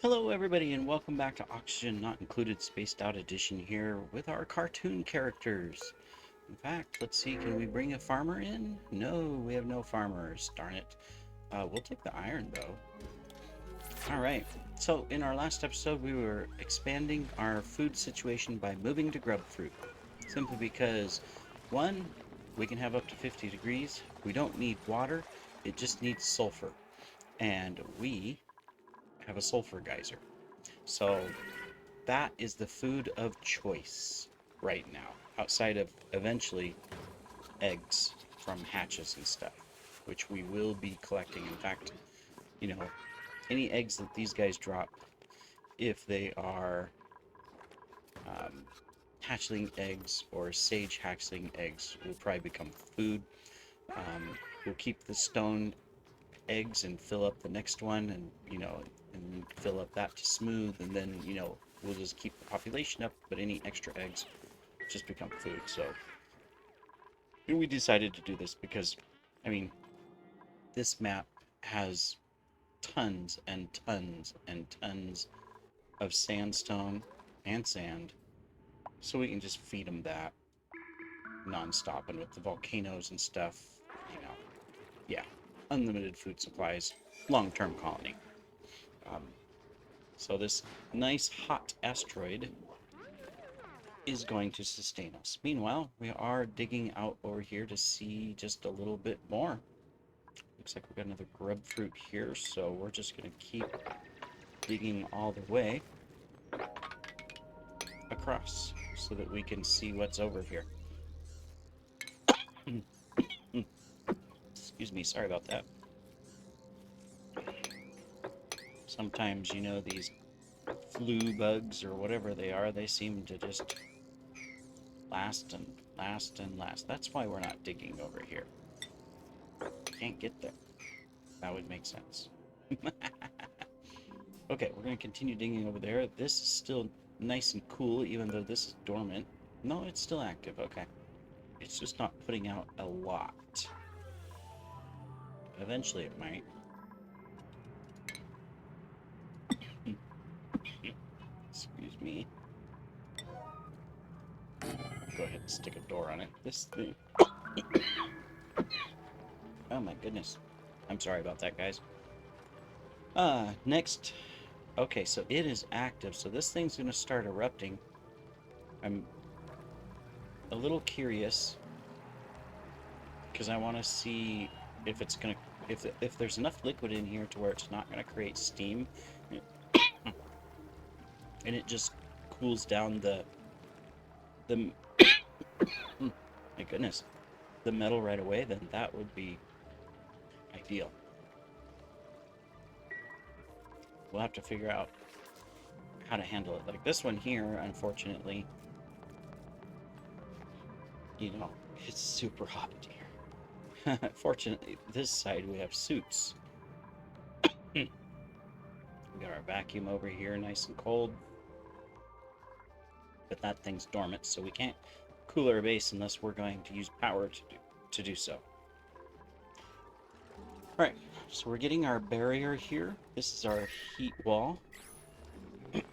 Hello everybody and welcome back to Oxygen Not Included Spaced Out Edition here with our cartoon characters. In fact, let's see, can we bring a farmer in? No, we have no farmers, darn it. We'll take the iron though. Alright, so in our last episode we were expanding our food situation by moving to grub fruit. Simply because, one, we can have up to 50 degrees, we don't need water, it just needs sulfur. And we have a sulfur geyser. So that is the food of choice right now, outside of eventually eggs from hatches and stuff, which we will be collecting. In fact, you know, any eggs that these guys drop, if they are um, hatchling eggs or sage hatchling eggs, will probably become food. We'll keep the stone eggs and fill up the next one, and and fill up that to smooth, and then we'll just keep the population up, but any extra eggs just become food. So we decided to do this because, I mean, this map has tons and tons and tons of sandstone and sand, so we can just feed them that non-stop. And with the volcanoes and stuff, you know, yeah, unlimited food supplies, long-term colony. Um, so this nice hot asteroid is going to sustain us. Meanwhile, we are digging out over here to see just a little bit more. Looks like we've got another grub fruit here, so we're just going to keep digging all the way across so that we can see what's over here. Excuse me, sorry about that. Sometimes, these flu bugs or whatever they are, they seem to just last and last and last. That's why we're not digging over here. Can't get there. That would make sense. Okay, we're going to continue digging over there. This is still nice and cool, even though this is dormant. No, it's still active. Okay. It's just not putting out a lot. Eventually it might. Excuse me. Go ahead and stick a door on it. This thing. Oh my goodness. I'm sorry about that, guys. Next. Okay, so it is active. So this thing's going to start erupting. I'm a little curious because I want to see if it's going to if there's enough liquid in here to where it's not going to create steam and it just cools down the my goodness, the metal right away, then that would be ideal. We'll have to figure out how to handle it. Like this one here, unfortunately, it's super hot here. Fortunately, this side we have suits. We got our vacuum over here, nice and cold. But that thing's dormant, so we can't cool our base unless we're going to use power to do so. Alright, so we're getting our barrier here. This is our heat wall. At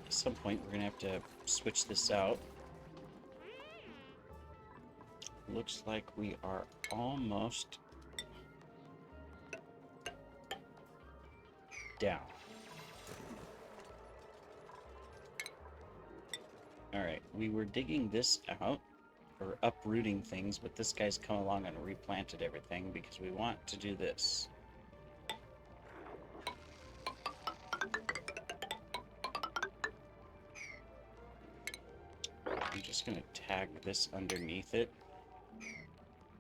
some point, we're going to have to switch this out. Looks like we are almost down. Alright, we were digging this out, or uprooting things, but this guy's come along and replanted everything because we want to do this. I'm just going to tag this underneath it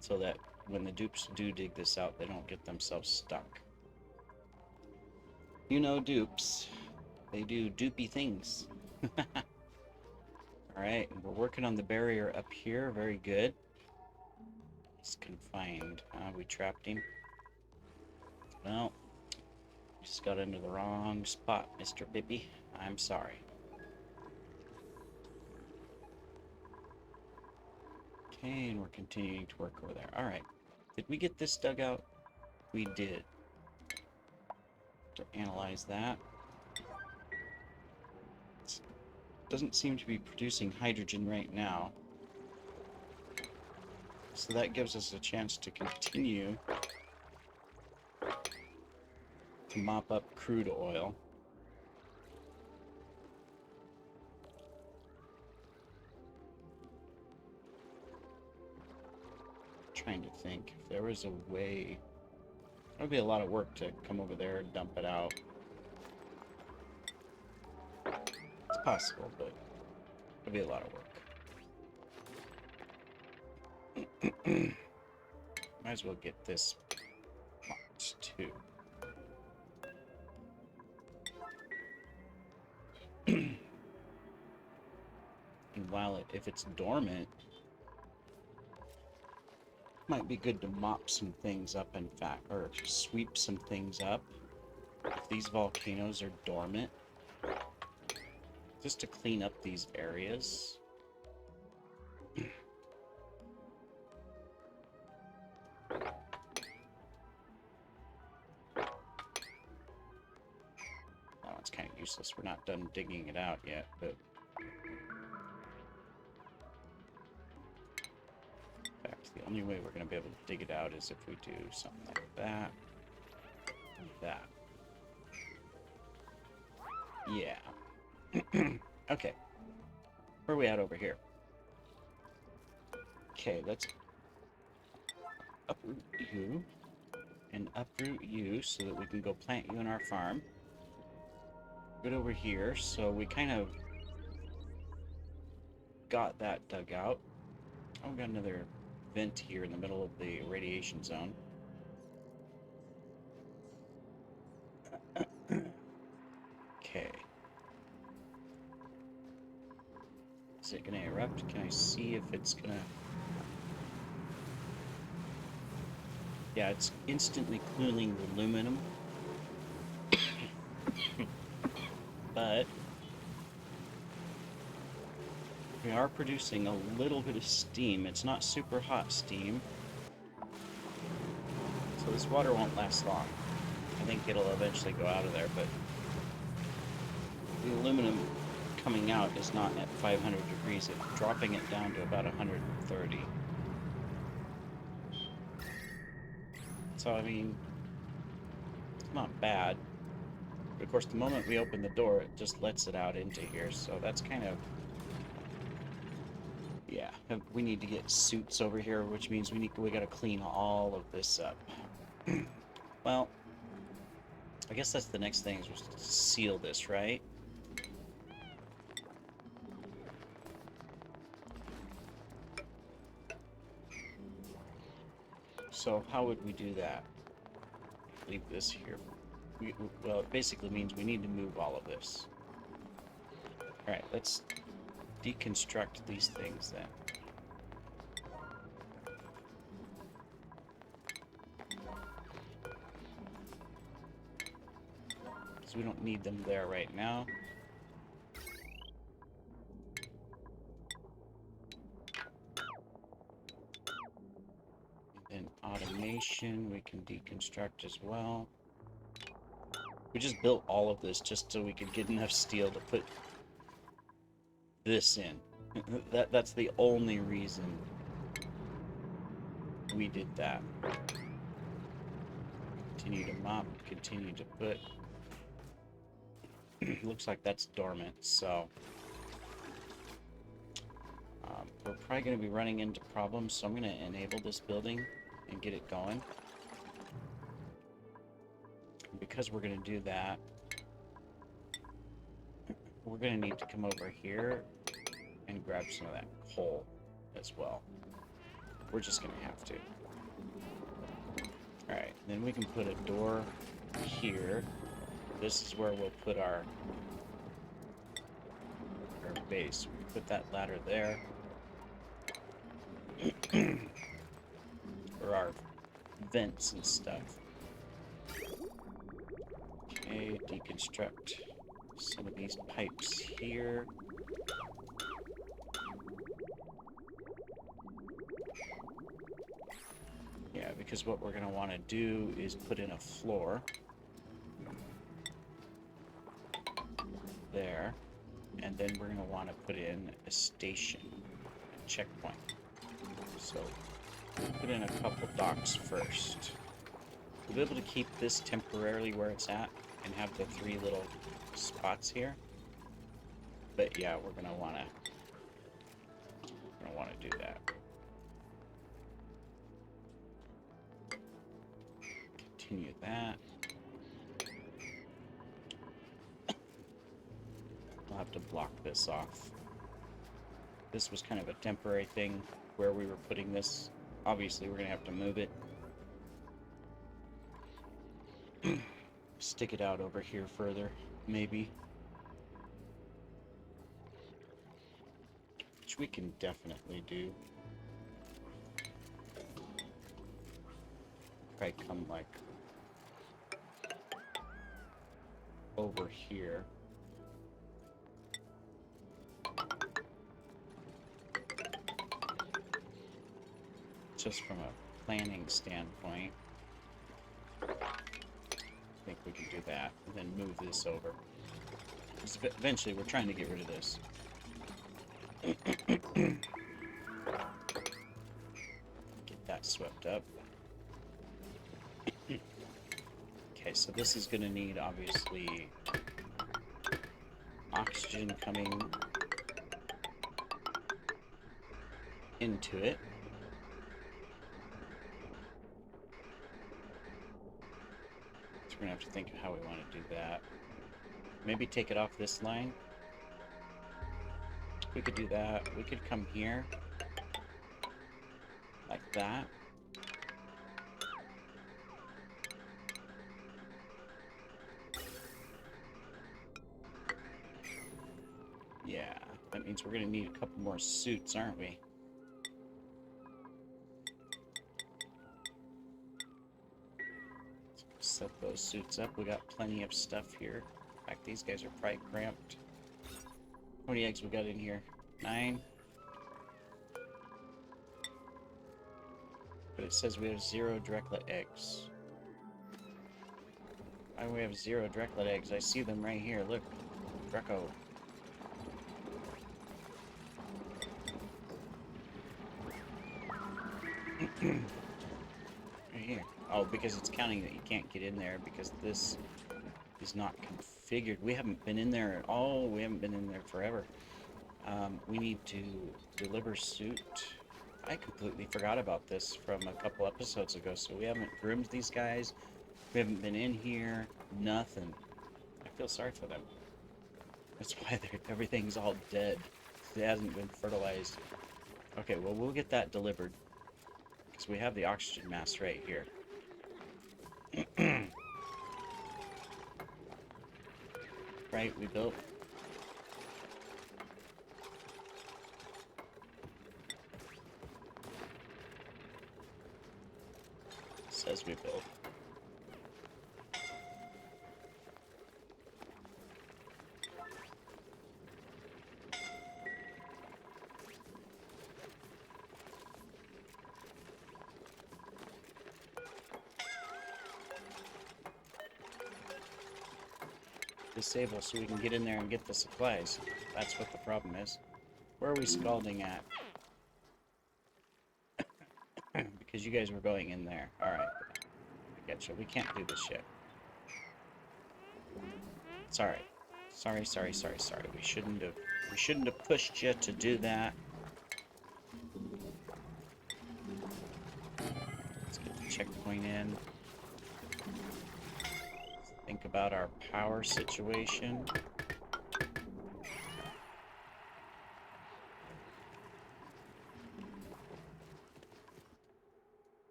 so that when the dupes do dig this out, they don't get themselves stuck. You know dupes. They do dupey things. Alright, we're working on the barrier up here. Very good. He's confined. We trapped him. Well, just got into the wrong spot, Mr. Bippy. I'm sorry. Okay, and we're continuing to work over there. Alright. Did we get this dug out? We did. To analyze that. It doesn't seem to be producing hydrogen right now. So that gives us a chance to continue to mop up crude oil. Trying to think if there was a way. It would be a lot of work to come over there and dump it out. It's possible, but it would be a lot of work. Might as well get this mopped too. And while if it's dormant, might be good to mop some things up, in fact, or sweep some things up if these volcanoes are dormant, just to clean up these areas. That one's kind of useless. We're not done digging it out yet, but in fact, the only way we're going to be able to dig it out is if we do something like that. That. Yeah. Okay. Where are we at over here? Okay, let's uproot you and uproot you so that we can go plant you in our farm. Good over here, so we kind of got that dug out. Oh, we got another vent here in the middle of the radiation zone. Okay. Is it gonna erupt? Can I see if it's gonna... Yeah, it's instantly cooling the aluminum. But we are producing a little bit of steam. It's not super hot steam. So this water won't last long. I think it'll eventually go out of there, but the aluminum coming out is not at 500 degrees. It's dropping it down to about 130. So, I mean, it's not bad. But of course, the moment we open the door, it just lets it out into here. So that's kind of... Yeah, we need to get suits over here, which means we gotta clean all of this up. Well, I guess that's the next thing, is just to seal this, right? So how would we do that? Leave this here. Well, it basically means we need to move all of this. Alright, let's deconstruct these things then. Because we don't need them there right now. And then automation we can deconstruct as well. We just built all of this just so we could get enough steel to put this in. That's the only reason we did that. Continue to mop, continue to put. Looks like that's dormant, so we're probably going to be running into problems, so I'm going to enable this building and get it going. Because we're going to do that, we're going to need to come over here and grab some of that coal as well. We're just going to have to. Alright, then we can put a door here. This is where we'll put our base. We put that ladder there. For our vents and stuff. Okay, deconstruct some of these pipes here. Yeah, because what we're going to want to do is put in a floor. There. And then we're going to want to put in a station, a checkpoint. So, put in a couple docks first. We'll be able to keep this temporarily where it's at and have the 3 little spots here. But yeah, we're going to want to do that. Continue that. We'll have to block this off. This was kind of a temporary thing where we were putting this. Obviously, we're going to have to move it. Stick it out over here further, maybe. Which we can definitely do. Probably come like over here. Just from a planning standpoint, I think we can do that, and then move this over. Because eventually, we're trying to get rid of this. Get that swept up. Okay, so this is going to need, obviously, oxygen coming into it. So we're going to have to think of how we want to do that. Maybe take it off this line. We could do that. We could come here. Like that. Yeah, that means we're going to need a couple more suits, aren't we? Set those suits up. We got plenty of stuff here. In fact, these guys are probably cramped. How many eggs we got in here? 9. But it says we have 0 Drecklet eggs. Why do we have 0 Drecklet eggs? I see them right here. Look. Drecko. Right here. Oh, because it's counting that you can't get in there because this is not configured. We haven't been in there at all. We haven't been in there forever. We need to deliver suit. I completely forgot about this from a couple episodes ago, so we haven't groomed these guys. We haven't been in here. Nothing. I feel sorry for them. That's why everything's all dead. It hasn't been fertilized. Okay, well, we'll get that delivered. Because we have the oxygen mask right here. Right, we built. Says we built. Disable so we can get in there and get the supplies. That's what the problem is. Where are we scalding at? Because you guys were going in there. Alright. I get you. We can't do this yet. It's alright. Sorry. We shouldn't have pushed you to do that. Let's get the checkpoint in. Think about our power situation.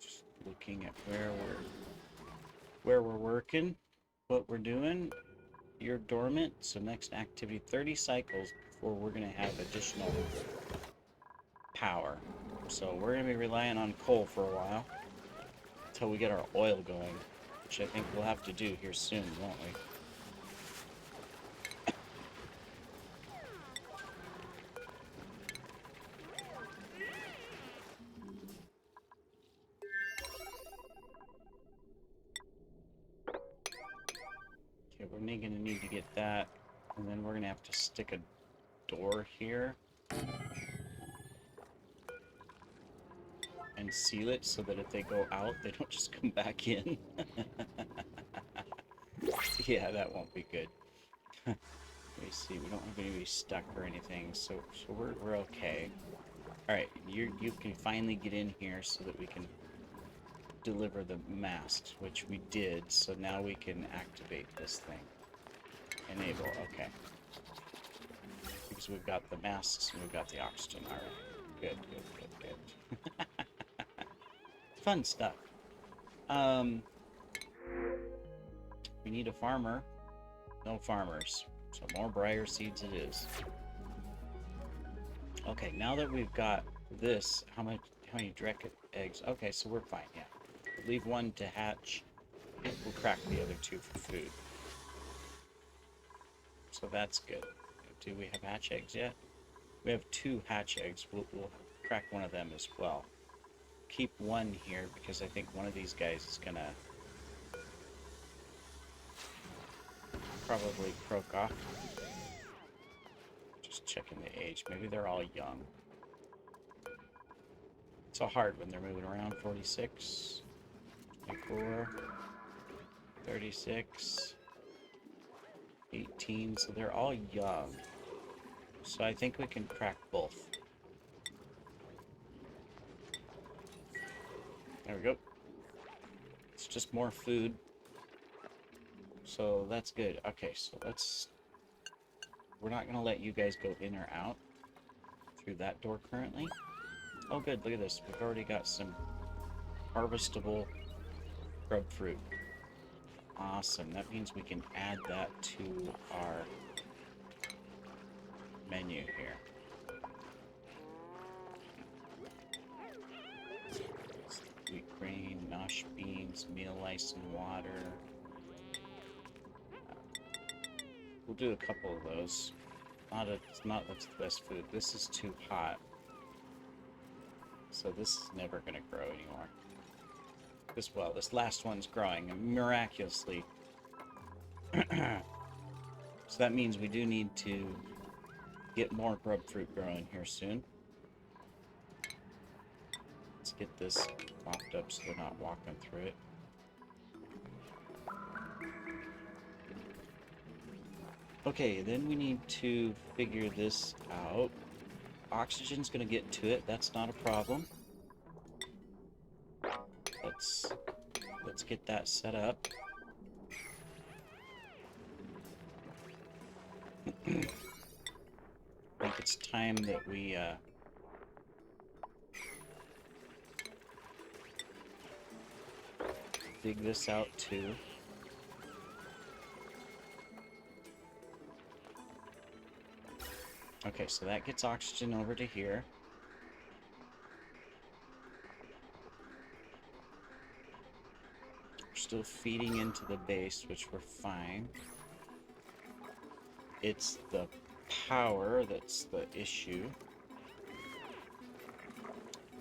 Just looking at where we're working, what we're doing. You're dormant, so next activity 30 cycles before we're gonna have additional power. So we're gonna be relying on coal for a while. Until we get our oil going, which I think we'll have to do here soon, won't we? we're going to need to get that, and then we're going to have to stick a door here and seal it so that if they go out, they don't just come back in. Yeah, that won't be good. Let me see, we don't have anybody stuck or anything, so we're okay. Alright, you can finally get in here so that we can deliver the masks, which we did, so now we can activate this thing. Enable, okay. Because we've got the masks and we've got the oxygen, alright. Good. Fun stuff. We need a farmer. No farmers. So more briar seeds it is. Okay, now that we've got this, how many direct eggs? Okay, so we're fine, yeah. Leave one to hatch. We'll crack the other two for food. So that's good. Do we have hatch eggs yet? We have 2 hatch eggs. We'll crack one of them as well. Keep one here because I think one of these guys is gonna probably croak off. Just checking the age. Maybe they're all young. It's so hard when they're moving around. 46, 24, 36, 18. So they're all young. So I think we can crack both. There we go. It's just more food. So that's good. Okay, so we're not going to let you guys go in or out through that door currently. Oh good, look at this. We've already got some harvestable grub fruit. Awesome. That means we can add that to our menu here. Wheat grain, nosh beans, meal ice and water. We'll do a couple of those. It's not that's the best food. This is too hot. So this is never going to grow anymore. This last one's growing miraculously. So that means we do need to get more grub fruit growing here soon. Let's get this propped up so they're not walking through it. Okay, then we need to figure this out. Oxygen's gonna get to it, that's not a problem. Let's get that set up. I think it's time that we dig this out too. Okay, so that gets oxygen over to here. We're still feeding into the base, which we're fine. It's the power that's the issue.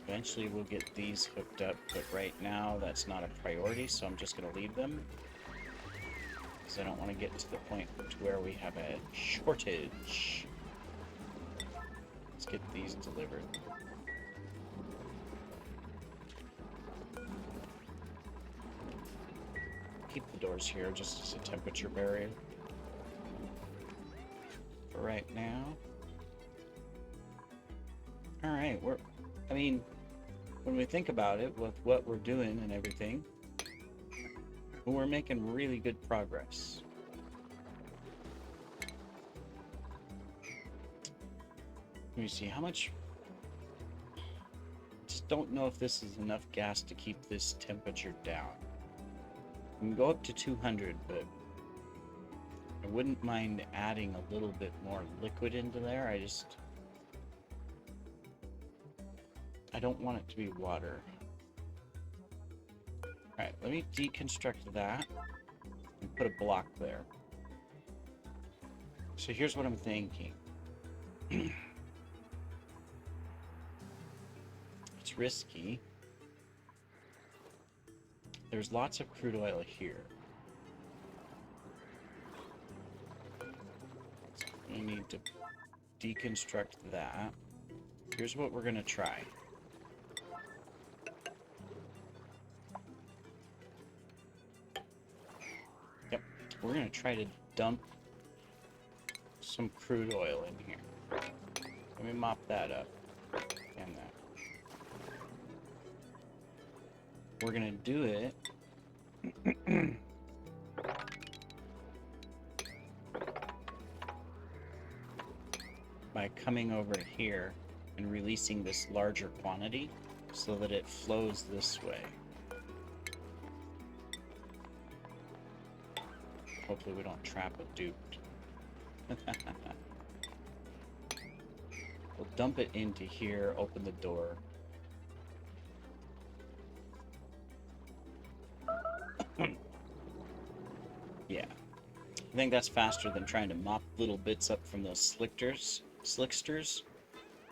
Eventually we'll get these hooked up, but right now that's not a priority, so I'm just going to leave them. Because I don't want to get to the point to where we have a shortage. Let's get these delivered. Keep the doors here just as a temperature barrier. For right now. Alright, I mean, when we think about it, with what we're doing and everything, we're making really good progress. Let me see, how much... I just don't know if this is enough gas to keep this temperature down. We can go up to 200, but I wouldn't mind adding a little bit more liquid into there. I don't want it to be water. Alright, let me deconstruct that and put a block there. So here's what I'm thinking. It's risky. There's lots of crude oil here. we need to deconstruct that. Here's what we're going to try. Yep, we're going to try to dump some crude oil in here. Let me mop that up. And that. We're going to do it by coming over here and releasing this larger quantity so that it flows this way. Hopefully we don't trap a duped. We'll dump it into here, open the door. Yeah. I think that's faster than trying to mop little bits up from those slicksters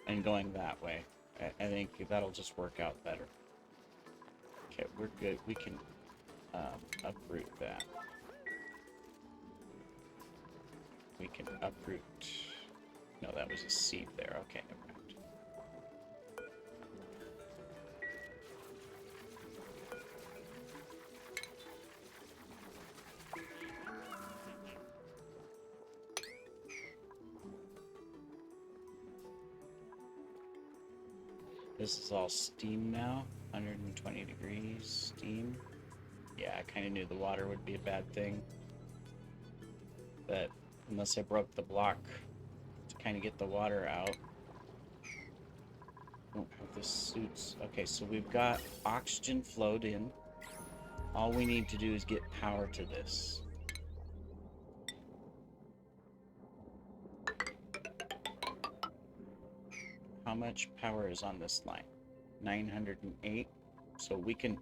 and going that way. I think that'll just work out better. Okay, we're good. We can uproot that. We can uproot... No, that was a seed there. Okay, never mind. This is all steam now. 120 degrees steam. Yeah, I kind of knew the water would be a bad thing. But unless I broke the block to kind of get the water out. Don't have the suits. Okay, so we've got oxygen flowed in. All we need to do is get power to this. How much power is on this line? 908. So we can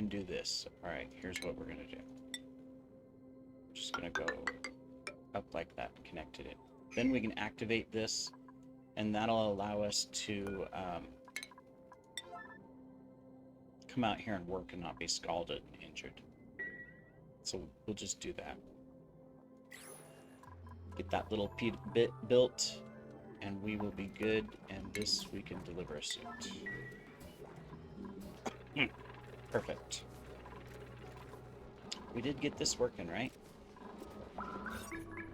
do this. All right, here's what we're gonna do. Just gonna go up like that, connected it. Then we can activate this, and that'll allow us to come out here and work and not be scalded and injured. So we'll just do that. Get that little bit built, and we will be good, and this we can deliver a suit. Perfect. We did get this working, right?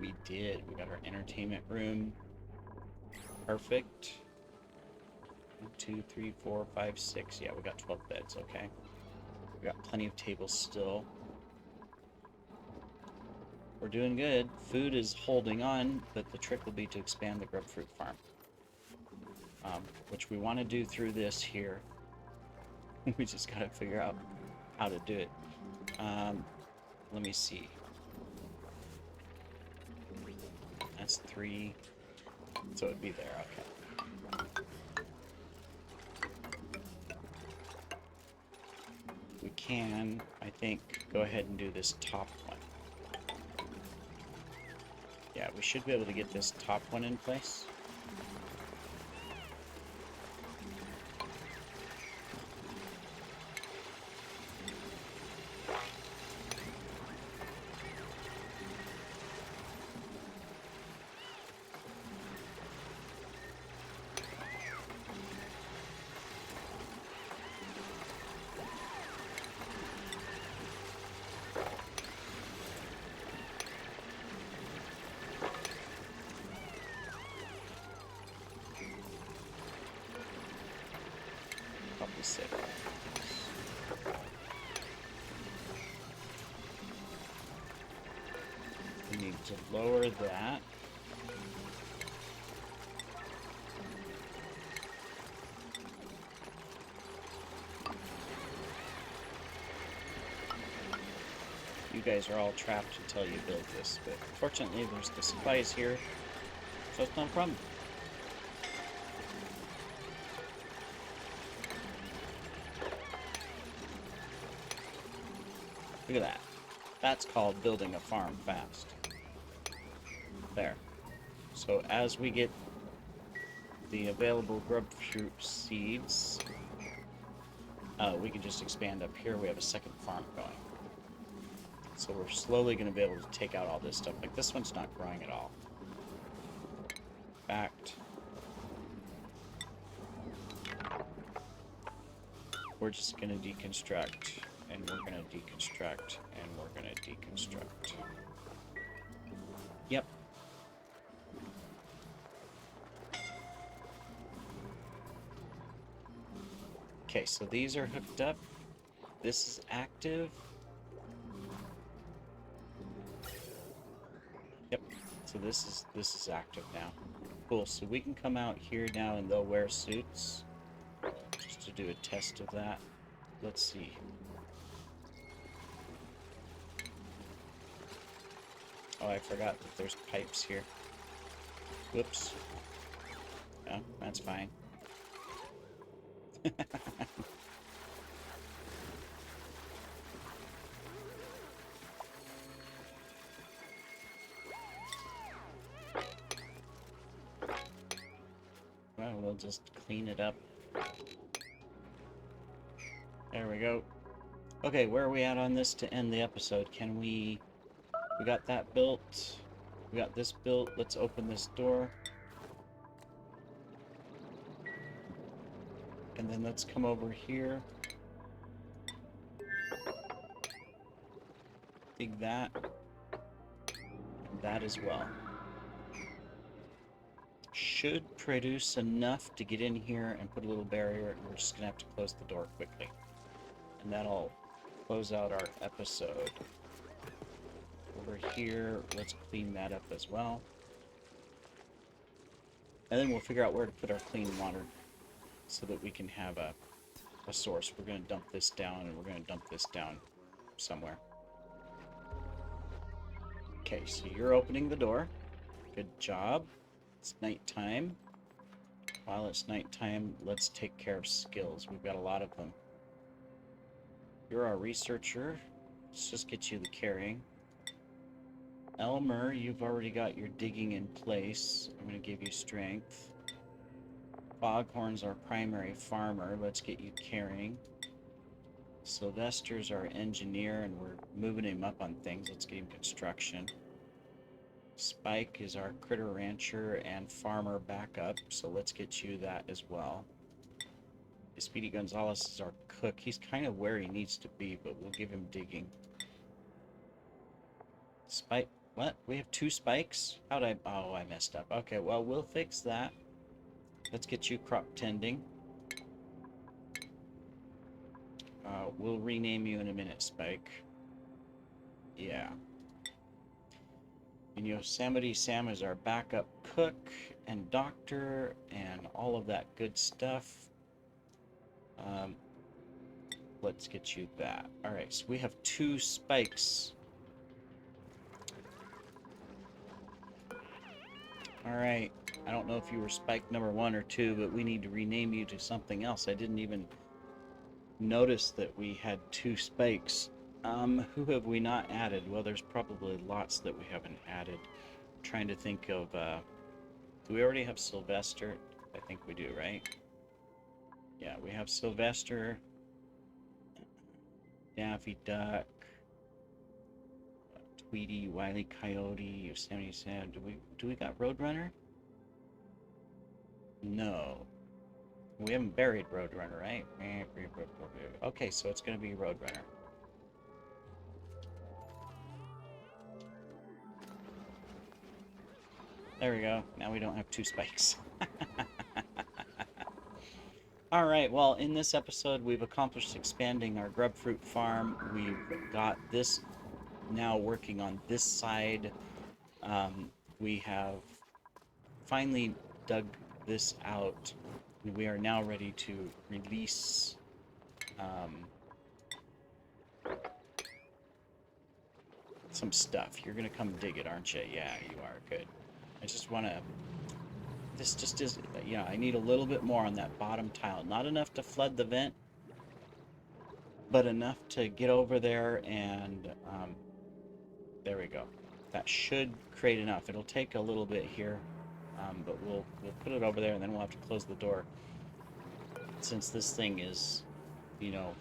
We did. We got our entertainment room. Perfect. 1, 2, 3, 4, 5, 6. Yeah, we got 12 beds, okay. We got plenty of tables still. We're doing good. Food is holding on, but the trick will be to expand the grapefruit farm. Which we want to do through this here. We just got to figure out how to do it. Let me see. That's 3. So it'd be there, okay. We can, I think, go ahead and do this top one. Yeah, we should be able to get this top one in place. Probably sit. We need to lower that. You guys are all trapped until you build this, but fortunately there's the supplies here, so it's not a problem. Look at that. That's called building a farm fast. There. So as we get the available grapefruit seeds, we can just expand up here. We have a second farm going. So we're slowly going to be able to take out all this stuff. Like this one's not growing at all. fact, we're just going to deconstruct, and we're going to deconstruct, and we're going to deconstruct. Yep. Okay, so these are hooked up. This is active. Yep. So this is active now. Cool. So we can come out here now and they'll wear suits. Just to do a test of that. Let's see. Oh, I forgot that there's pipes here. Whoops. Oh, that's fine. Well, we'll just clean it up. There we go. Okay, where are we at on this to end the episode? Can we got that built. We got this built. Let's open this door. And then let's come over here. Dig that. And that as well. Should produce enough to get in here and put a little barrier, and we're just gonna have to close the door quickly. And that'll close out our episode. Over here, let's clean that up as well. And then we'll figure out where to put our clean water so that we can have a source. We're going to dump this down, and we're going to dump this down somewhere. Okay, so you're opening the door. Good job. It's nighttime. While it's nighttime, let's take care of skills. We've got a lot of them. You're our researcher. Let's just get you the carrying. Elmer, you've already got your digging in place. I'm going to give you strength. Foghorn's our primary farmer. Let's get you carrying. Sylvester's our engineer, and we're moving him up on things. Let's get him construction. Spike is our critter rancher and farmer backup, so let's get you that as well. Speedy Gonzalez is our cook. He's kind of where he needs to be, but we'll give him digging. Spike, what? We have 2 spikes? How'd I... Oh, I messed up. Okay, well, we'll fix that. Let's get you crop tending. We'll rename you in a minute, Spike. Yeah. And Yosemite Sam is our backup cook and doctor and all of that good stuff. Let's get you that. Alright, so we have 2 spikes. Alright, I don't know if you were spike number 1 or 2, but we need to rename you to something else. I didn't even notice that we had 2 spikes. Who have we not added? Well, there's probably lots that we haven't added. I'm trying to think of, do we already have Sylvester? I think we do, right? Yeah, we have Sylvester, Daffy Duck, Tweety, Wile E. Coyote, Yosemite Sam. Do we got Roadrunner? No. We haven't buried Roadrunner, right? Okay, so it's going to be Roadrunner. There we go. Now we don't have 2 spikes. Alright, well, in this episode, we've accomplished expanding our grubfruit farm. We've got this now working on this side. We have finally dug this out. And we are now ready to release some stuff. You're going to come dig it, aren't you? Yeah, you are. Good. I just want to... This just is... Yeah, I need a little bit more on that bottom tile. Not enough to flood the vent, but enough to get over there and... there we go. That should create enough. It'll take a little bit here, but we'll put it over there, and then we'll have to close the door. Since this thing is, you know,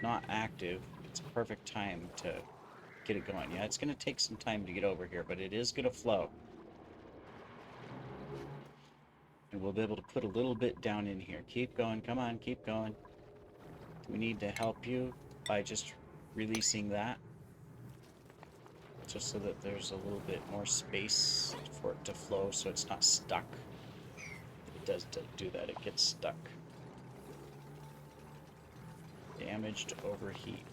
not active, it's a perfect time to get it going. Yeah, it's going to take some time to get over here, but it is going to flow. And we'll be able to put a little bit down in here. Keep going. Come on, keep going. We need to help you by just releasing that. Just so that there's a little bit more space for it to flow so it's not stuck. It does do that. It gets stuck. Damaged overheat.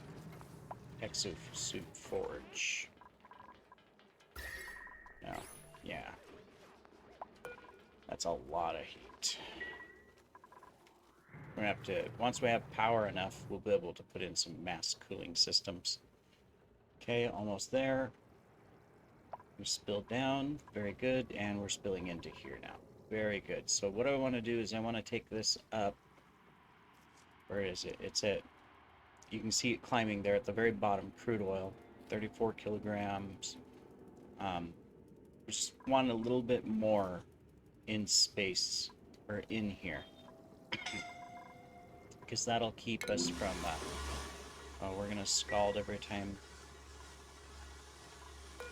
Exosuit forge. No. Yeah. That's a lot of heat. We're gonna have to, once we have power enough, we'll be able to put in some mass cooling systems. Okay, almost there. We spilled down, very good, and we're spilling into here now. Very good. So what I want to do is I want to take this up. Where is it? It's at, you can see it climbing there at the very bottom, crude oil, 34 kilograms. We just want a little bit more in space, or in here. Because that'll keep us from, we're going to scald every time.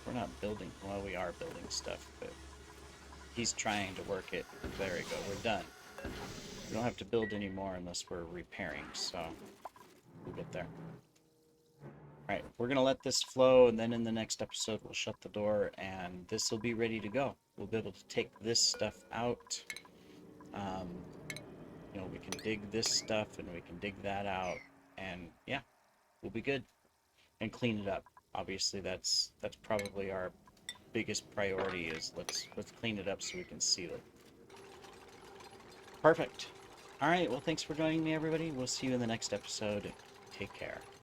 We're not building, well, we are building stuff, but he's trying to work it. There we go, we're done. We don't have to build anymore unless we're repairing, so we'll get there. Alright, we're going to let this flow, and then in the next episode we'll shut the door, and this will be ready to go. We'll be able to take this stuff out. You know, we can dig this stuff, and we can dig that out, and yeah, we'll be good. And clean it up. Obviously, that's probably our biggest priority is let's clean it up so we can seal it. Perfect. All right, well, thanks for joining me, everybody. We'll see you in the next episode. Take care.